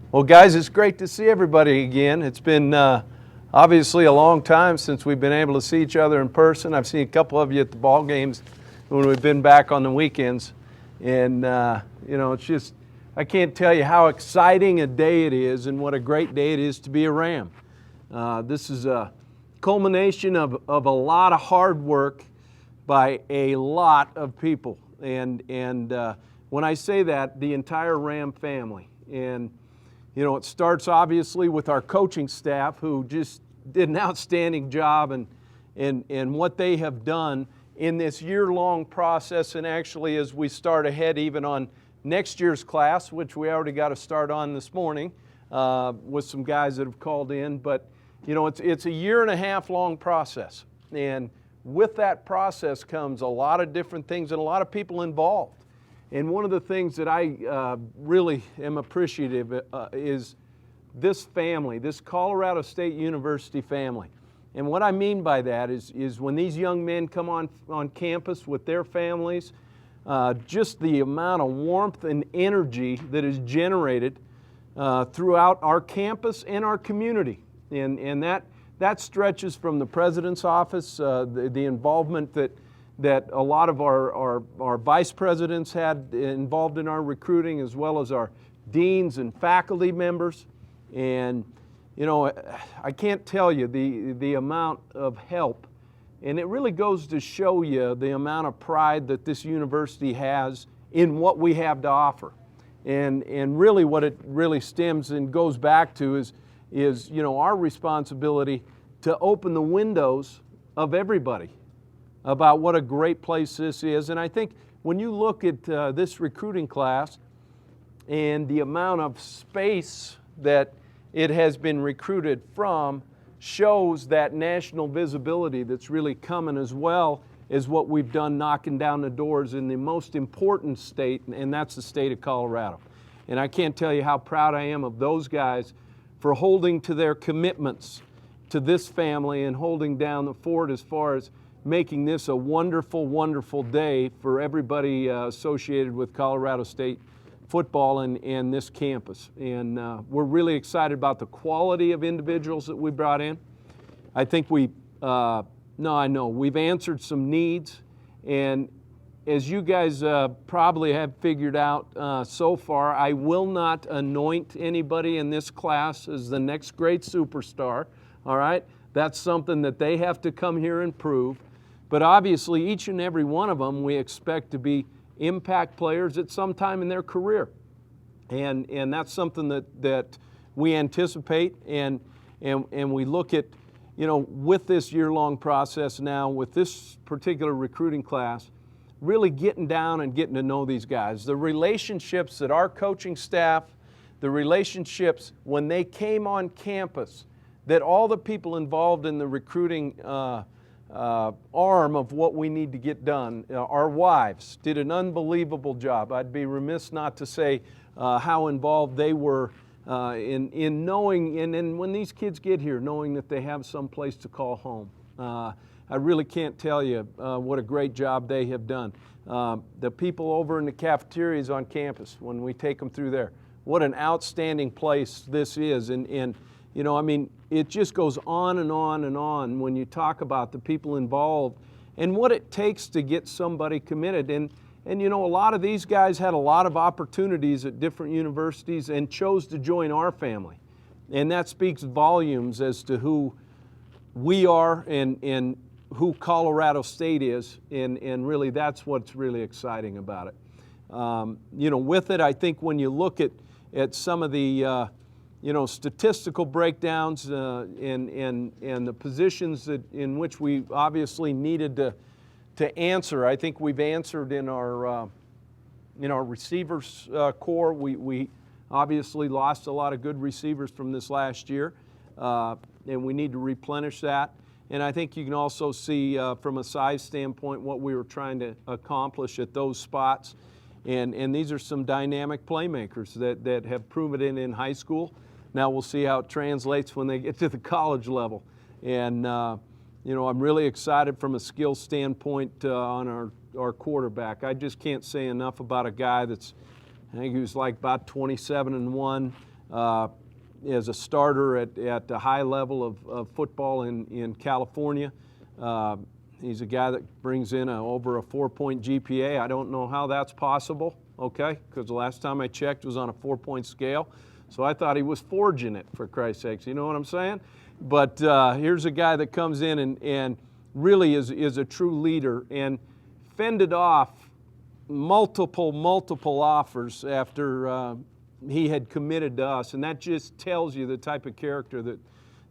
Well, guys, it's great to see everybody again. It's been obviously a long time since we've been able to see each other in person. I've seen a couple of you at the ball games when we've been back on the weekends. And, it's just, I can't tell you how exciting a day it is and what a great day it is to be a Ram. This is a culmination of a lot of hard work by a lot of people. And when I say that, the entire Ram family. And it starts obviously with our coaching staff, who just did an outstanding job and what they have done in this year-long process. And actually, as we start ahead even on next year's class, which we already got to start on this morning with some guys that have called in. But it's a year-and-a-half long process. And with that process comes a lot of different things and a lot of people involved. And one of the things that I really am appreciative is this family, this Colorado State University family. And what I mean by that is when these young men come on campus with their families, just the amount of warmth and energy that is generated throughout our campus and our community. And that stretches from the president's office, the involvement that a lot of our vice presidents had involved in our recruiting, as well as our deans and faculty members. And I can't tell you the amount of help, and it really goes to show you the amount of pride that this university has in what we have to offer. And really what it really stems and goes back to is our responsibility to open the windows of everybody about what a great place this is. And I think when you look at this recruiting class and the amount of space that it has been recruited from shows that national visibility that's really coming, as well as what we've done knocking down the doors in the most important state, and that's the state of Colorado. And I can't tell you how proud I am of those guys for holding to their commitments to this family and holding down the fort as far as making this a wonderful, wonderful day for everybody associated with Colorado State football and this campus. And we're really excited about the quality of individuals that we brought in. I think we've answered some needs. And as you guys probably have figured out so far, I will not anoint anybody in this class as the next great superstar, all right? That's something that they have to come here and prove. But obviously, each and every one of them we expect to be impact players at some time in their career. And that's something that we anticipate and we look at, with this year-long process now, with this particular recruiting class, really getting down and getting to know these guys. The relationships that our coaching staff, the relationships when they came on campus, that all the people involved in the recruiting arm of what we need to get done. Our wives did an unbelievable job. I'd be remiss not to say how involved they were in knowing, and when these kids get here, knowing that they have some place to call home. I really can't tell you what a great job they have done. The people over in the cafeterias on campus, when we take them through there, what an outstanding place this is. It just goes on and on and on when you talk about the people involved and what it takes to get somebody committed. And a lot of these guys had a lot of opportunities at different universities and chose to join our family. And that speaks volumes as to who we are and who Colorado State is. And really, that's what's really exciting about it. With it, I think when you look at some of the statistical breakdowns and the positions in which we obviously needed to answer. I think we've answered in our receivers core. We obviously lost a lot of good receivers from this last year, and we need to replenish that. And I think you can also see from a size standpoint what we were trying to accomplish at those spots. And these are some dynamic playmakers that have proven it in high school. Now we'll see how it translates when they get to the college level. And, I'm really excited from a skill standpoint on our quarterback. I just can't say enough about a guy I think he was like about 27-1, as a starter at the high level of football in California. He's a guy that brings in over a 4-point GPA. I don't know how that's possible, okay, because the last time I checked was on a 4-point scale. So I thought he was forging it, for Christ's sakes. You know what I'm saying? But here's a guy that comes in and really is a true leader and fended off multiple offers after he had committed to us. And that just tells you the type of character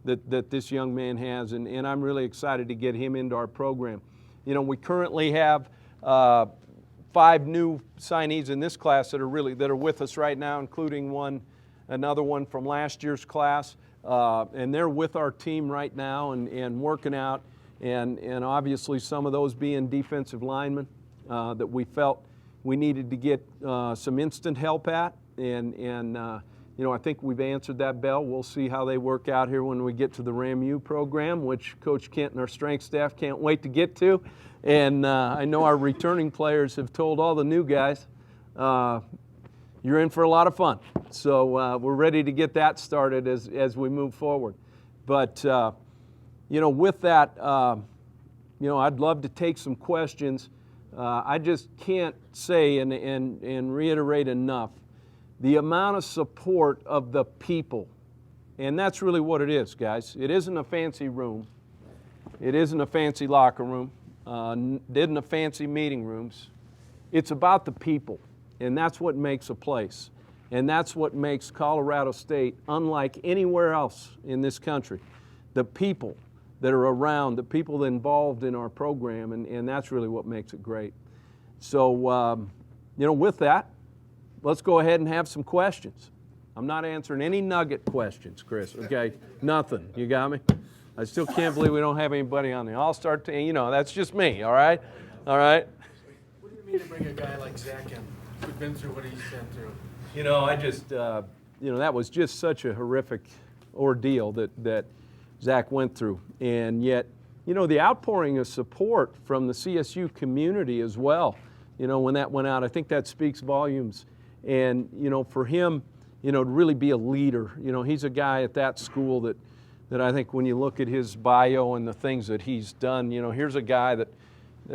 that this young man has, and I'm really excited to get him into our program. You know, we currently have 5 new signees in this class that are with us right now, including another one from last year's class, and they're with our team right now and working out, and obviously some of those being defensive linemen that we felt we needed to get some instant help at, and you know, I think we've answered that bell. We'll see how they work out here when we get to the RAMU program, which Coach Kent and our strength staff can't wait to get to. And I know our returning players have told all the new guys, you're in for a lot of fun. So we're ready to get that started as we move forward. But, you know, with that, you know, I'd love to take some questions. I just can't say and reiterate enough the amount of support of the people. And that's really what it is, guys. It isn't a fancy room. It isn't a fancy locker room. It isn't a fancy meeting rooms. It's about the people. And that's what makes a place. And that's what makes Colorado State unlike anywhere else in this country. The people that are around, the people involved in our program, and that's really what makes it great. So, you know, with that, let's go ahead and have some questions. I'm not answering any nugget questions, Chris, okay? Nothing. You got me? I still can't believe we don't have anybody on the All-Star team. You know, that's just me, all right? All right? What do you mean to bring a guy like Zach in who's been through what he's been through? You know, I just, you know, that was just such a horrific ordeal that Zach went through. And yet, you know, the outpouring of support from the CSU community as well, you know, when that went out, I think that speaks volumes. And, you know, for him, you know, to really be a leader, you know, he's a guy at that school that I think when you look at his bio and the things that he's done, you know, here's a guy that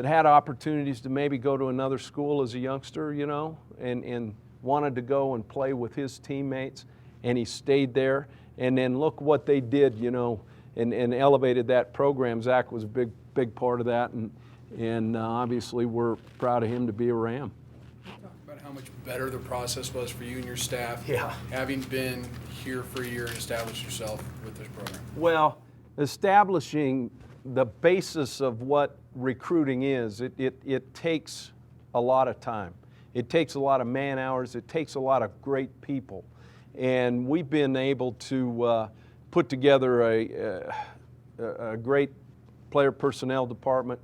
had opportunities to maybe go to another school as a youngster, you know, and wanted to go and play with his teammates, and he stayed there. And then look what they did, you know, and elevated that program. Zach was a big part of that, and obviously we're proud of him to be a Ram. How much better the process was for you and your staff, Yeah. having been here for a year and established yourself with this program? Well, establishing the basis of what recruiting is, it takes a lot of time. It takes a lot of man hours. It takes a lot of great people. And we've been able to put together a great player personnel department.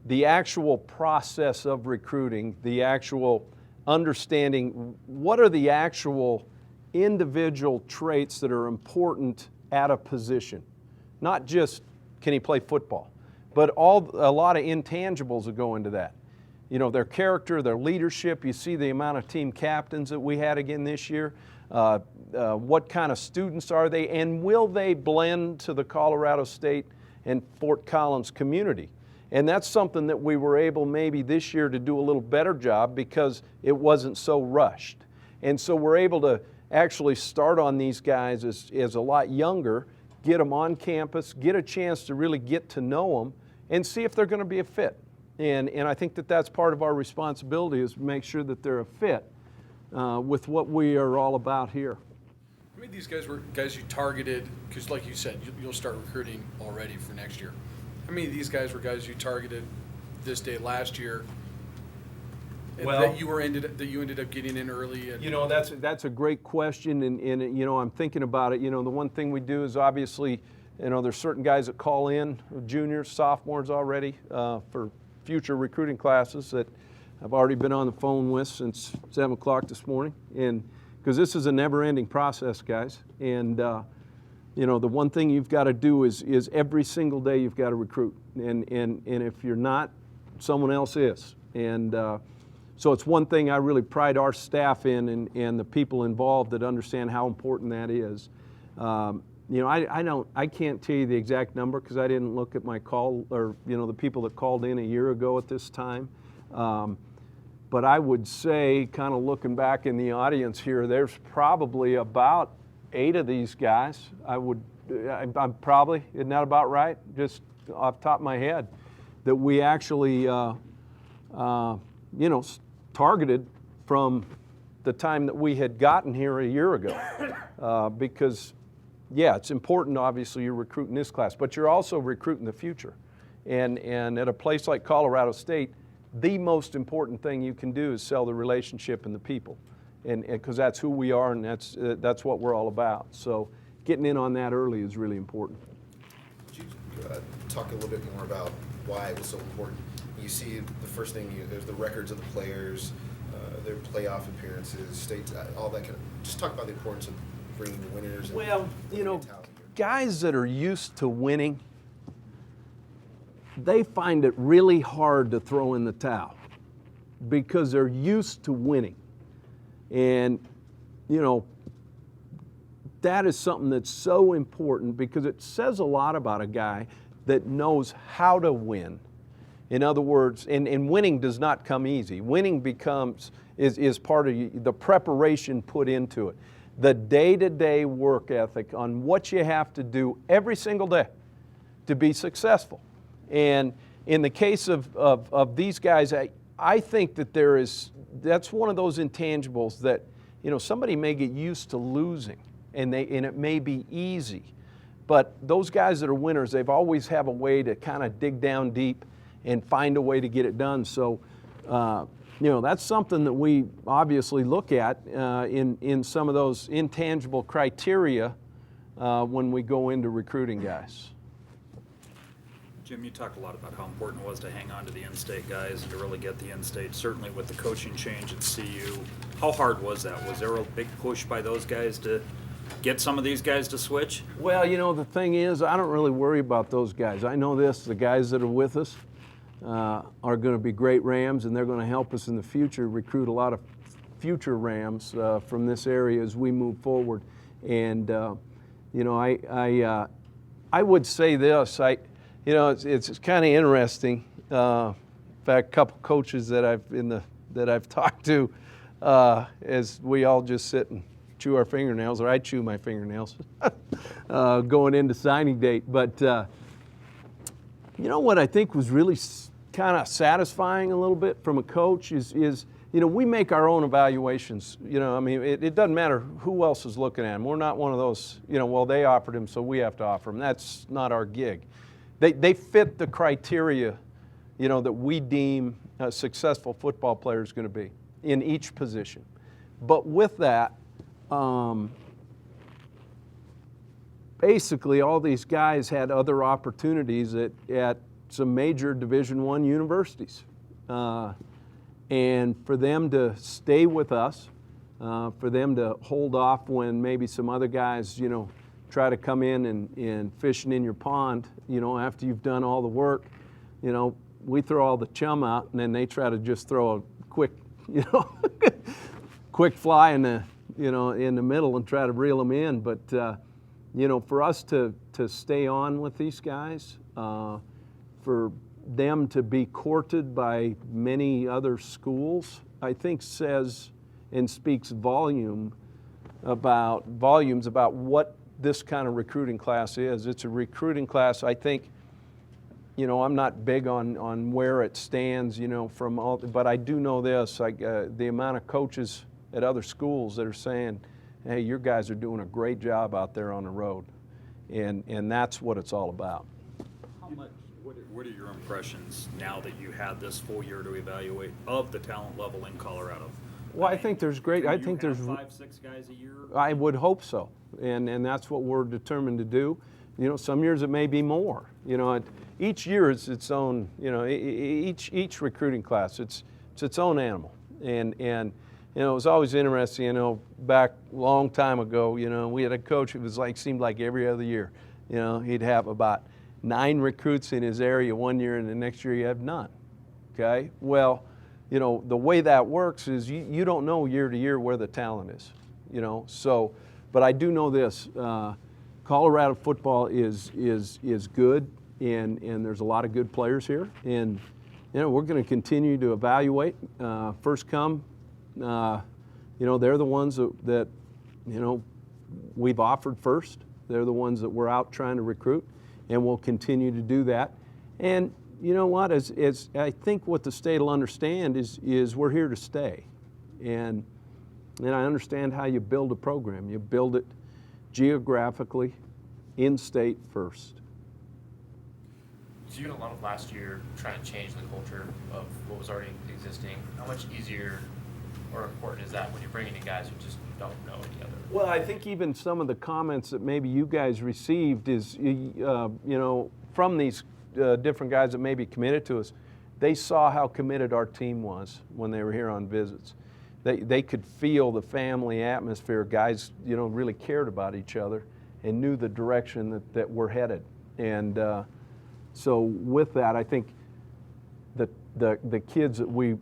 The actual process of recruiting, the actual understanding what are the actual individual traits that are important at a position. Not just can he play football, but a lot of intangibles that go into that. You know, their character, their leadership. You see the amount of team captains that we had again this year. What kind of students are they, and will they blend to the Colorado State and Fort Collins community? And that's something that we were able maybe this year to do a little better job because it wasn't so rushed. And so we're able to actually start on these guys as a lot younger, get them on campus, get a chance to really get to know them, and see if they're going to be a fit. And I think that's part of our responsibility, is to make sure that they're a fit with what we are all about here. I mean, these guys were guys you targeted, because like you said, you'll start recruiting already for next year. How many of these guys were guys you targeted this day last year, and Well, that you ended up getting in early? And, you know, that's a great question, and you know, I'm thinking about it. You know, the one thing we do is obviously, you know, there's certain guys that call in, juniors, sophomores already, for future recruiting classes that I've already been on the phone with since 7 o'clock this morning, and because this is a never-ending process, guys, and you know, the one thing you've got to do is every single day you've got to recruit, and if you're not, someone else is, and So it's one thing I really pride our staff in and the people involved that understand how important that is. You know, I can't tell you the exact number because I didn't look at my call or, you know, the people that called in a year ago at this time. But I would say, kind of looking back in the audience here, there's probably about 8 of these guys. I'm probably, isn't that about right? Just off the top of my head, that we actually, you know, targeted from the time that we had gotten here a year ago. Because, yeah, it's important, obviously, you're recruiting this class, but you're also recruiting the future. And at a place like Colorado State, the most important thing you can do is sell the relationship and the people, and because that's who we are and that's what we're all about. So getting in on that early is really important. Could you talk a little bit more about why it was so important? You see, the first thing, there's the records of the players, their playoff appearances, states, all that kind of. Just talk about the importance of bringing the winners. Well, you know, guys that are used to winning, they find it really hard to throw in the towel because they're used to winning. And, you know, that is something that's so important because it says a lot about a guy that knows how to win. In other words, and winning does not come easy. Winning is part of the preparation put into it. The day-to-day work ethic on what you have to do every single day to be successful. And in the case of these guys, I think that that's one of those intangibles that, you know, somebody may get used to losing and it may be easy. But those guys that are winners, they've always have a way to kind of dig down deep and find a way to get it done. So, you know, that's something that we obviously look at in some of those intangible criteria when we go into recruiting guys. Jim, you talked a lot about how important it was to hang on to the in-state guys and to really get the in-state. Certainly with the coaching change at CU, how hard was that? Was there a big push by those guys to get some of these guys to switch? Well, you know, the thing is, I don't really worry about those guys. I know this, the guys that are with us are going to be great Rams, and they're going to help us in the future recruit a lot of future Rams from this area as we move forward. And, you know, I would say this, you know, it's kind of interesting. In fact, a couple coaches that I've talked to, as we all just sit and chew our fingernails, or I chew my fingernails, going into signing date. But you know what I think was really kind of satisfying a little bit from a coach is you know, we make our own evaluations. You know, I mean, it doesn't matter who else is looking at him. We're not one of those, you know, well, they offered him, so we have to offer him. That's not our gig. They fit the criteria, you know, that we deem a successful football player is going to be in each position. But with that, basically all these guys had other opportunities at some major Division I universities. And for them to stay with us, for them to hold off when maybe some other guys, you know, try to come in and fishing in your pond, you know, after you've done all the work, you know, we throw all the chum out and then they try to just throw a quick, you know, quick fly in the, you know, in the middle and try to reel them in. But, you know, for us to stay on with these guys, for them to be courted by many other schools, I think says and speaks volumes about what this kind of recruiting class is. It's a recruiting class, I think, you know, I'm not big on where it stands, you know, from all, but I do know this, like the amount of coaches at other schools that are saying, hey, your guys are doing a great job out there on the road. And that's what it's all about. How much, what are your impressions now that you had this full year to evaluate of the talent level in Colorado? Well, I think there's great, I think there's 5-6 guys a year? I would hope so. And that's what we're determined to do. You know, some years it may be more. You know, each year is its own, you know, each recruiting class, it's its own animal. And you know, it was always interesting, you know, back a long time ago, you know, we had a coach who was like, seemed like every other year. You know, he'd have about 9 recruits in his area one year and the next year you have none. Okay? Well, you know, the way that works is you don't know year to year where the talent is, you know. So, but I do know this, Colorado football is good, and there's a lot of good players here, and you know, we're going to continue to evaluate. First come, you know, they're the ones that you know, we've offered first. They're the ones that we're out trying to recruit, and we'll continue to do that. And you know what, as I think what the state will understand is we're here to stay. And I understand how you build a program. You build it geographically, in-state first. So you did a lot of last year trying to change the culture of what was already existing. How much easier or important is that when you're bringing in guys who just don't know any other? Well, I think even some of the comments that maybe you guys received is, you know, from these different guys that maybe committed to us, they saw how committed our team was when they were here on visits. They could feel the family atmosphere. Guys, you know, really cared about each other and knew the direction that we're headed. And so with that, I think that the kids that we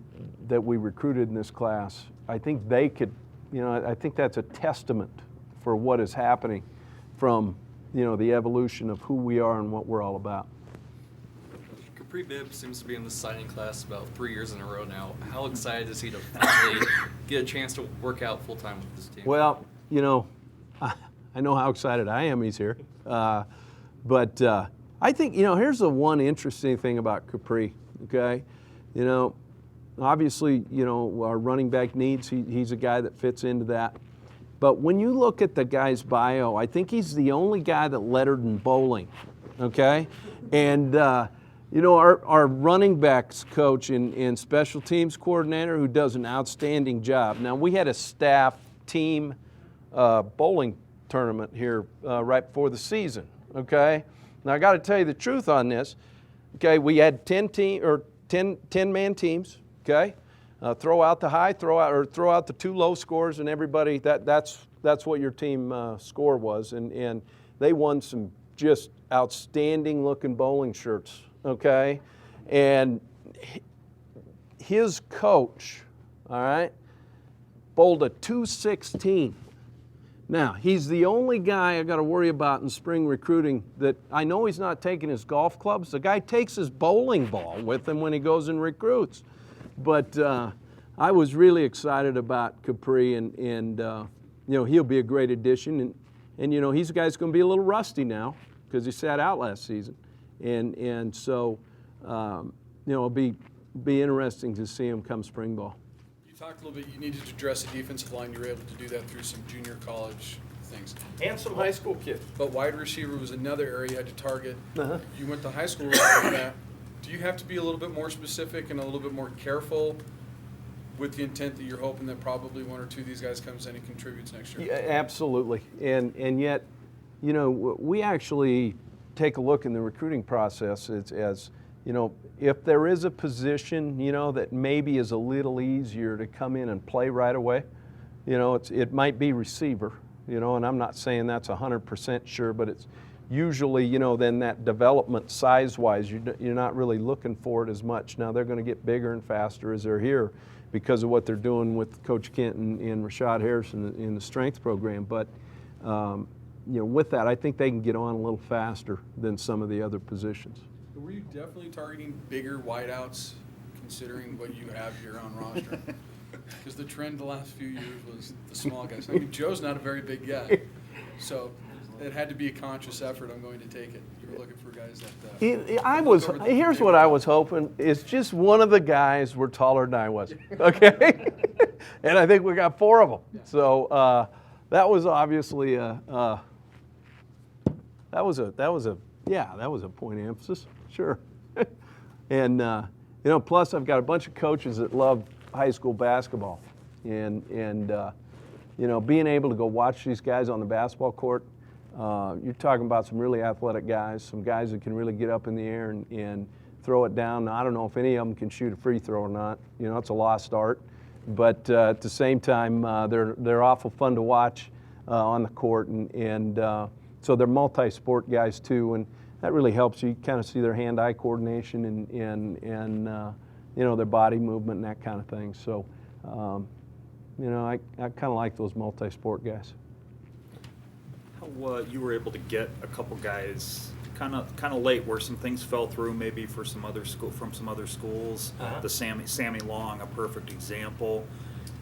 recruited in this class, I think they could, you know, I think that's a testament for what is happening from, you know, the evolution of who we are and what we're all about. Capri Bibb seems to be in the signing class about 3 years in a row now. How excited is he to finally get a chance to work out full-time with this team? Well, you know, I know how excited I am he's here. But I think, you know, here's the one interesting thing about Capri, okay? You know, obviously, you know, our running back needs, he's a guy that fits into that. But when you look at the guy's bio, I think he's the only guy that lettered in bowling, okay? And, you know, our running backs coach and special teams coordinator who does an outstanding job. Now, we had a staff team bowling tournament here right before the season, okay? Now, I got to tell you the truth on this, okay? We had 10-man teams, okay? Throw out the high, throw out the two low scores, and everybody, that's what your team score was. And they won some just outstanding looking bowling shirts, okay? And his coach, all right, bowled a 216. Now, he's the only guy I got to worry about in spring recruiting that I know he's not taking his golf clubs. The guy takes his bowling ball with him when he goes and recruits. But I was really excited about Capri, and you know, he'll be a great addition. And you know, he's a guy that's going to be a little rusty now because he sat out last season. And so, you know, it'll be interesting to see him come spring ball. You talked a little bit, you needed to address the defensive line. You were able to do that through some junior college things. And some high school kids. But wide receiver was another area you had to target. You went to high school with that. Do you have to be a little bit more specific and a little bit more careful with the intent that you're hoping that probably one or two of these guys comes in and contributes next year? Yeah, absolutely. And yet, you know, we actually take a look in the recruiting process as you know, if there is a position, you know, that maybe is a little easier to come in and play right away, you know, it might be receiver, you know, and I'm not saying that's 100% sure, but it's usually, you know, then that development size-wise, you're not really looking for it as much. Now they're going to get bigger and faster as they're here because of what they're doing with Coach Kent and Rashad Harrison in the strength program. But, you know, with that, I think they can get on a little faster than some of the other positions. Were you definitely targeting bigger wideouts, considering what you have here on roster? Because the trend the last few years was the small guys. I mean, Joe's not a very big guy, so it had to be a conscious effort. I'm going to take it. You were looking for guys that. Here's what I was hoping. It's just one of the guys were taller than I was. Okay, and I think we got 4 of them. Yeah. So that was obviously that was a point of emphasis. Sure. And, you know, plus I've got a bunch of coaches that love high school basketball. And you know, being able to go watch these guys on the basketball court, you're talking about some really athletic guys, some guys that can really get up in the air and throw it down. Now, I don't know if any of them can shoot a free throw or not. You know, it's a lost art. But at the same time, they're awful fun to watch on the court. And so they're multi-sport guys too. And that really helps you kind of see their hand-eye coordination and their body movement and that kind of thing. So, I kind of like those multi-sport guys. How you were able to get a couple guys kind of late, where some things fell through, maybe for some other from some other schools. The Sammy Long, a perfect example.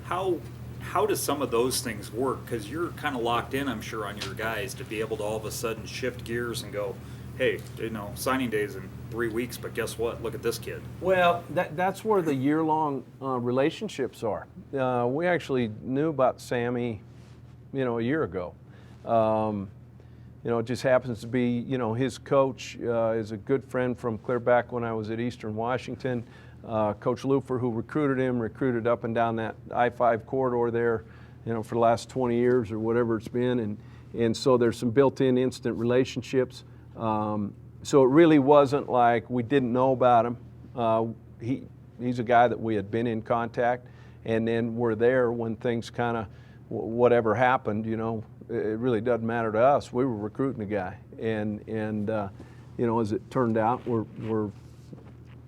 How does some of those things work? Because you're kind of locked in, I'm sure, on your guys to be able to all of a sudden shift gears and go, hey, signing day's in 3 weeks, but guess what? Look at this kid. Well, that's where the year-long relationships are. We actually knew about Sammy, a year ago. It just happens to be, his coach is a good friend from clear back when I was at Eastern Washington. Coach Lufer, who recruited up and down that I-5 corridor there, for the last 20 years or whatever it's been. And so there's some built-in instant relationships. So it really wasn't like we didn't know about him. He's a guy that we had been in contact, and then we're there when things kind of, whatever happened, it really doesn't matter to us. We were recruiting a guy, and as it turned out,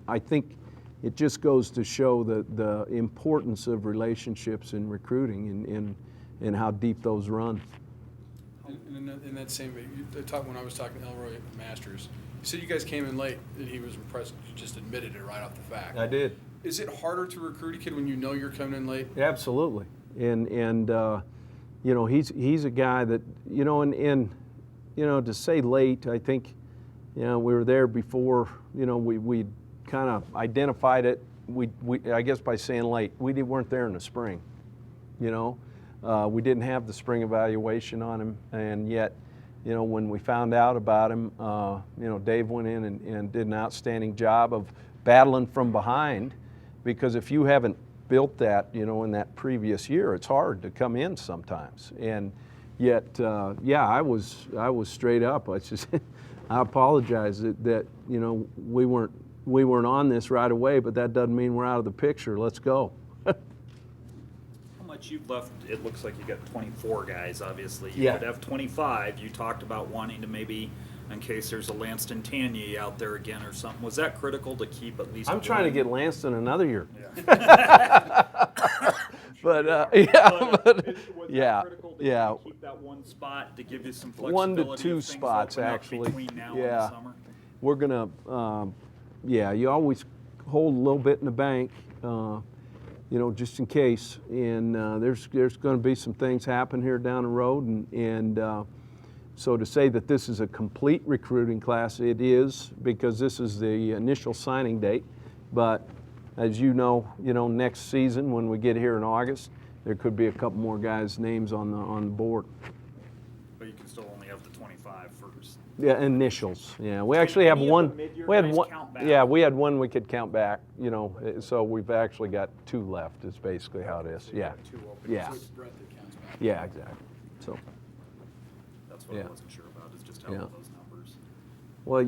I think it just goes to show the importance of relationships in recruiting and how deep those run. In that same vein, when I was talking to Elroy at the Masters, you said you guys came in late and he was impressed. You just admitted it right off the fact. I did. Is it harder to recruit a kid when you know you're coming in late? Absolutely, and he's a guy that to say late, I think we were there before we kind of identified it. We I guess by saying late, we weren't there in the spring. We didn't have the spring evaluation on him, and yet, when we found out about him, Dave went in and did an outstanding job of battling from behind, because if you haven't built that, in that previous year, it's hard to come in sometimes. And yet, I was straight up. I apologize that we weren't on this right away, but that doesn't mean we're out of the picture. Let's go. You've left, it looks like you got 24 guys, obviously. You Yeah. would have 25. You talked about wanting to maybe, in case there's a Lanston Tanya out there again or something. Was that critical to keep at least I'm trying to get Lanston another year. Yeah. But Was yeah, that critical to yeah. keep that one spot to give you some 1 flexibility? to 2 if things spots, open up actually. between now and Yeah. the summer? We're gonna, you always hold a little bit in the bank, just in case. And there's going to be some things happen here down the road, and so to say that this is a complete recruiting class, it is, because this is the initial signing date. But as you know, next season when we get here in August, there could be a couple more guys' names on the board. But you can still only have the 25 first. Yeah, initials. Yeah, we actually have any of the one. mid-year We had guys one. count back? Yeah, we had one we could count back. So we've actually got 2 left. Is basically how it is. Yeah. 2 openings. Yeah. So it's breadth that counts back. Yeah, exactly. So, That's what Yeah. I wasn't sure about, is just how Yeah. all those numbers. well,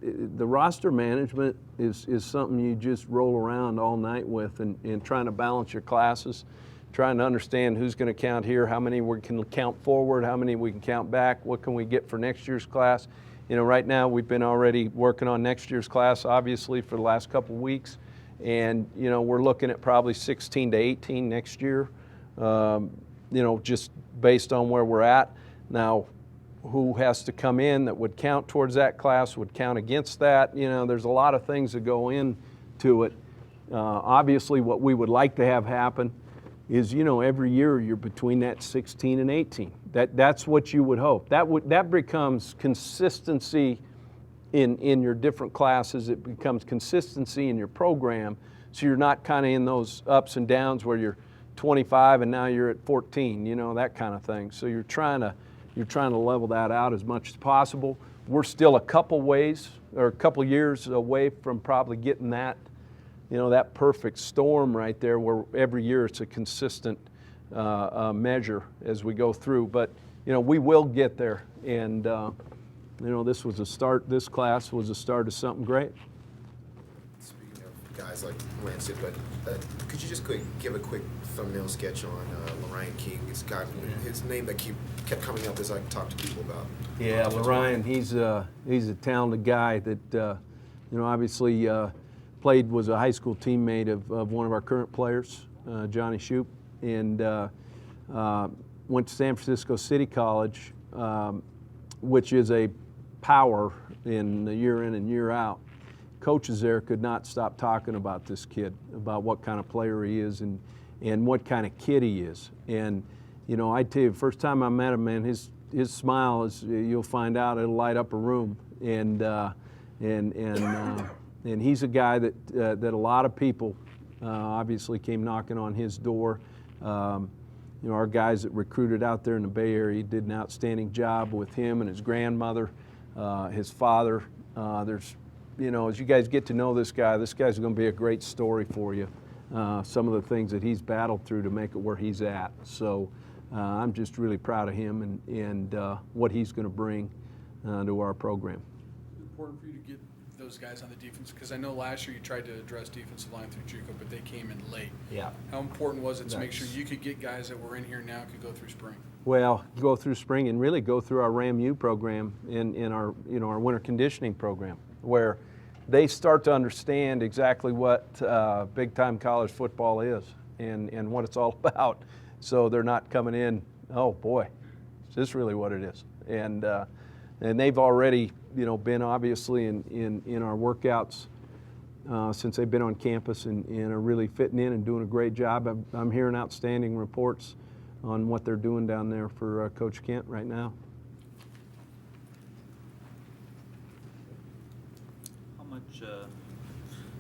the roster management is something you just roll around all night with, and trying to balance your classes, trying to understand who's going to count here, how many we can count forward, how many we can count back, what can we get for next year's class. Right now we've been already working on next year's class, obviously, for the last couple of weeks, and we're looking at probably 16 to 18 next year, just based on where we're at now. Who has to come in that would count towards that class, would count against that. There's a lot of things that go into it. Obviously, what we would like to have happen is, every year you're between that 16 and 18. That's what you would hope. That becomes consistency in your different classes. It becomes consistency in your program, so you're not kind of in those ups and downs where you're 25 and now you're at 14. That kind of thing. So you're trying to level that out as much as possible. We're still a couple years away from probably getting that, that perfect storm right there, where every year it's a consistent measure as we go through. But we will get there, and this was a start. This class was a start of something great. Speaking of guys like Lanston, but could you just give a quick thumbnail sketch on Lorian King? It's got his name that kept coming up as I talked to people about. Yeah, Lorian, he's a talented guy that obviously was a high school teammate of one of our current players, Johnny Shoup, and went to San Francisco City College, which is a power in year in and year out. Coaches there could not stop talking about this kid, about what kind of player he is and what kind of kid he is. And I tell you, the first time I met him, man, his smile is, you'll find out, it'll light up a room. And he's a guy that a lot of people obviously came knocking on his door. Our guys that recruited out there in the Bay Area did an outstanding job with him and his grandmother, his father. As you guys get to know this guy's going to be a great story for you. Some of the things that he's battled through to make it where he's at. So I'm just really proud of him and what he's going to bring to our program. Important for you to get those guys on the defense, because I know last year you tried to address defensive line through JUCO, but they came in late. Yeah. How important was it to make sure you could get guys that were in here now could go through spring? Well, go through spring and really go through our RAMU program in our our winter conditioning program, where they start to understand exactly what big time college football is and what it's all about. So they're not coming in, oh boy, is this really what it is? And they've already been obviously in our workouts since they've been on campus and are really fitting in and doing a great job. I'm hearing outstanding reports on what they're doing down there for Coach Kent right now.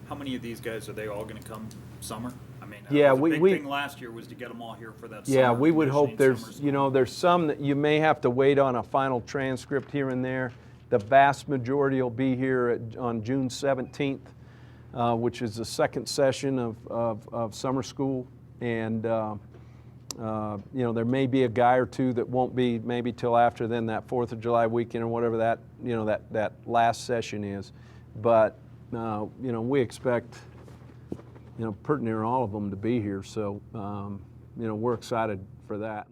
How many of these guys are they all going to come summer? I mean, Yeah, the big we thing last year was to get them all here for that. Yeah, summer we would hope conditioning, summer there's some that you may have to wait on a final transcript here and there. The vast majority will be here on June 17th, which is the second session of summer school. And, there may be a guy or two that won't be maybe till after then, that 4th of July weekend or whatever that, that last session is. But, we expect, pretty near all of them to be here. So, we're excited for that.